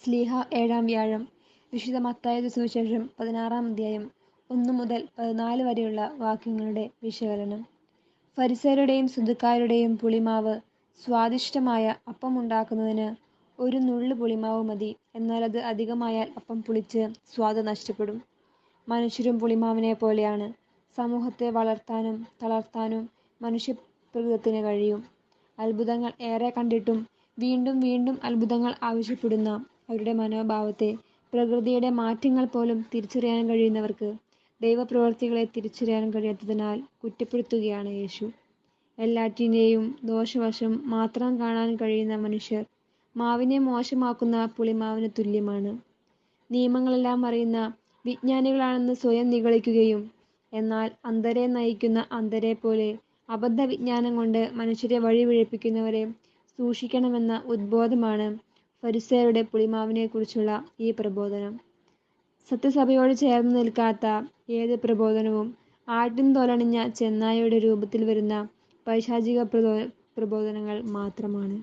സ്ലീഹ 7-ാം വ്യാഴം. വിശുദ്ധ മത്തായിയുടെ സുവിശേഷം 16-ാം അധ്യായം 1 മുതൽ 14 വരെയുള്ള വാക്യങ്ങളുടെ വിശകലനം. ഫരിസേയരുടെയും സദുക്കാരുടെയും പുളിമാവ് സ്വാദിഷ്ടമായ അപ്പം ഉണ്ടാക്കുന്നതിന് ഒരു നുള്ളു പുളിമാവ് മതി. എന്നാൽ അത് അധികമായാൽ അപ്പം പുളിച്ച് സ്വാദ് നഷ്ടപ്പെടും. മനുഷ്യരും പുളിമാവിനെ പോലെയാണ്. സമൂഹത്തെ വളർത്താനും തളർത്താനും മനുഷ്യപ്രകൃതത്തിന് കഴിയും. അത്ഭുതങ്ങൾ ഏറെ കണ്ടിട്ടും വീണ്ടും വീണ്ടും അത്ഭുതങ്ങൾ ആവശ്യപ്പെടുന്ന അവരുടെ മനോഭാവത്തെ പ്രകൃതിയുടെ മാറ്റങ്ങൾ പോലും തിരിച്ചറിയാൻ കഴിയുന്നവർക്ക് ദൈവപ്രവൃത്തികളെ തിരിച്ചറിയാൻ കഴിയാത്തതിനാൽ കുറ്റപ്പെടുത്തുകയാണ് യേശു. എല്ലാറ്റിൻ്റെയും ദോഷവശം മാത്രം കാണാൻ കഴിയുന്ന മനുഷ്യർ മാവിനെ മോശമാക്കുന്ന പുളിമാവിന് തുല്യമാണ്. നിയമങ്ങളെല്ലാം അറിയുന്ന വിജ്ഞാനികളാണെന്ന് സ്വയം നിഗളിക്കുകയും എന്നാൽ അന്ധരെ നയിക്കുന്ന അന്ധരെ പോലെ അബദ്ധ വിജ്ഞാനം കൊണ്ട് മനുഷ്യരെ വഴിപിഴപ്പിക്കുന്നവരെ സൂക്ഷിക്കണമെന്ന ഉദ്ബോധമാണ് ഫരിസേയരുടെ പുളിമാവിനെക്കുറിച്ചുള്ള ഈ പ്രബോധനം. സത്യസഭയോട് ചേർന്ന് നിൽക്കാത്ത ഏത് പ്രബോധനവും ആട്ടിൻ തോലണിഞ്ഞ ചെന്നായയുടെ രൂപത്തിൽ വരുന്ന പൈശാചിക പ്രബോധനങ്ങൾ മാത്രമാണ്.